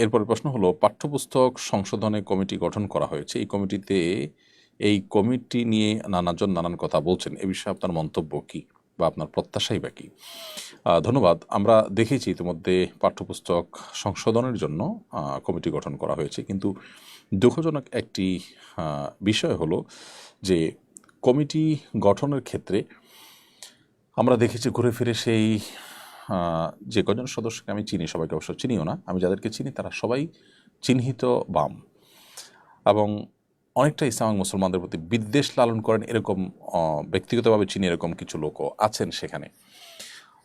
এরপরের প্রশ্ন হলো, পাঠ্যপুস্তক সংশোধনে কমিটি গঠন করা হয়েছে। এই কমিটি নিয়ে নানাজন নানান কথা বলছেন। এ বিষয়ে আপনার মন্তব্য কী বা আপনার প্রত্যাশাই বা কী? ধন্যবাদ। আমরা দেখেছি ইতিমধ্যে পাঠ্যপুস্তক সংশোধনের জন্য কমিটি গঠন করা হয়েছে, কিন্তু দুঃখজনক একটি বিষয় হলো যে কমিটি গঠনের ক্ষেত্রে আমরা দেখেছি ঘুরে ফিরে সেই যে কজন সদস্যকে আমি চিনি, সবাইকে অবশ্য চিনিও না, আমি যাদেরকে চিনি তারা সবাই চিহ্নিত বাম এবং অনেকটা ইসলাম মুসলমানদের প্রতি বিদ্বেষ লালন করেন এরকম ব্যক্তিগতভাবে চিনি এরকম কিছু লোকও আছেন সেখানে।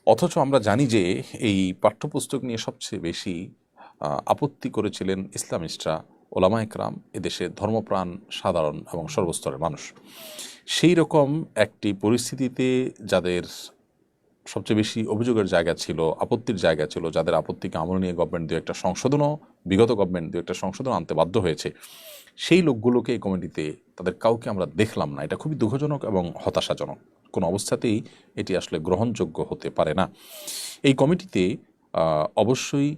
অথচ আমরা জানি যে এই পাঠ্যপুস্তক নিয়ে সবচেয়ে বেশি আপত্তি করেছিলেন ইসলামিস্টরা, ওলামা একরাম, এদেশে ধর্মপ্রাণ সাধারণ এবং সর্বস্তরের মানুষ। সেই রকম একটি পরিস্থিতিতে যাদের সবচেয়ে বেশি অভিযোগের জায়গা ছিল, আপত্তির জায়গা ছিল, যাদের আপত্তিকে আমল নিয়ে গভর্নমেন্ট বিগত গভর্নমেন্ট দু একটা সংশোধন আনতে বাধ্য হয়েছে, সেই লোকগুলোকে এই কমিটিতে তাদের কাউকে আমরা দেখলাম না। এটা খুবই দুঃখজনক এবং হতাশাজনক। কোনো অবস্থাতেই এটি আসলে গ্রহণযোগ্য হতে পারে না। এই কমিটিতে অবশ্যই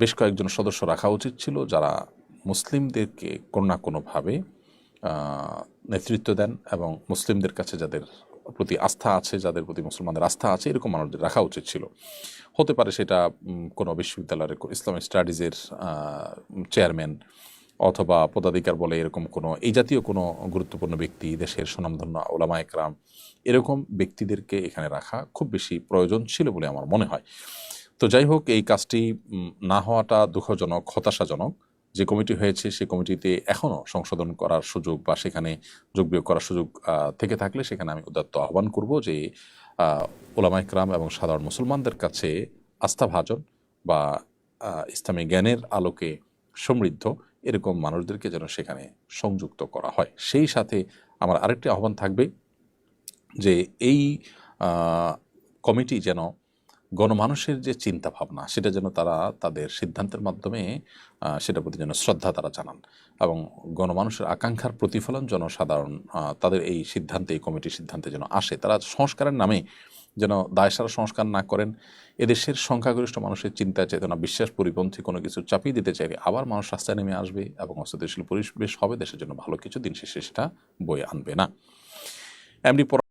বেশ কয়েকজন সদস্য রাখা উচিত ছিল যারা মুসলিমদেরকে কোনো না কোনোভাবে নেতৃত্ব দেন এবং মুসলিমদের কাছে যাদের প্রতি আস্থা আছে, যাদের প্রতি মুসলমানদের আস্থা আছে, এরকম মানুষদের রাখা উচিত ছিল। হতে পারে সেটা কোনো বিশ্ববিদ্যালয়ের ইসলামিক স্টাডিজের চেয়ারম্যান অথবা পদাধিকার বলে এরকম কোনো এই জাতীয় কোনো গুরুত্বপূর্ণ ব্যক্তি, দেশের সুনামধন্য ওলামা একরাম, এরকম ব্যক্তিদেরকে এখানে রাখা খুব বেশি প্রয়োজন ছিল বলে আমার মনে হয়। তো যাই হোক, এই কাজটি না হওয়াটা দুঃখজনক, হতাশাজনক। যে কমিটি হয়েছে সেই কমিটিতে এখনও সংশোধন করার সুযোগ বা সেখানে যোগ বিয়োগ করার সুযোগ থেকে থাকলে সেখানে আমি উদাত্ত আহ্বান করব যে ওলামা একরাম এবং সাধারণ মুসলমানদের কাছে আস্থাভাজন বা ইসলামী জ্ঞানের আলোকে সমৃদ্ধ এরকম মানুষদেরকে যেন সেখানে সংযুক্ত করা হয়। সেই সাথে আমার আরেকটি আহ্বান থাকবে যে এই কমিটি যেন গণমানুষের যে চিন্তা ভাবনা সেটা যেন তারা তাদের সিদ্ধান্তের মাধ্যমে সেটার প্রতি যেন শ্রদ্ধা তারা জানান এবং গণমানুষের আকাঙ্ক্ষার প্রতিফলন জনসাধারণ তাদের এই সিদ্ধান্তে, এই কমিটির সিদ্ধান্তে যেন আসে। তারা সংস্কারের নামে যেন দায়সারা সংস্কার না করেন। এদেশের সংখ্যাগরিষ্ঠ মানুষের চিন্তা চেতনা বিশ্বাস পরিপন্থী কোনো কিছু চাপিয়ে দিতে চাইলে আবার মানুষ রাস্তায় নেমে আসবে এবং অস্থিতিশীল পরিবেশ হবে, দেশের জন্য ভালো কিছু দিন শেষে সেটা বয়ে আনবে না। এমনি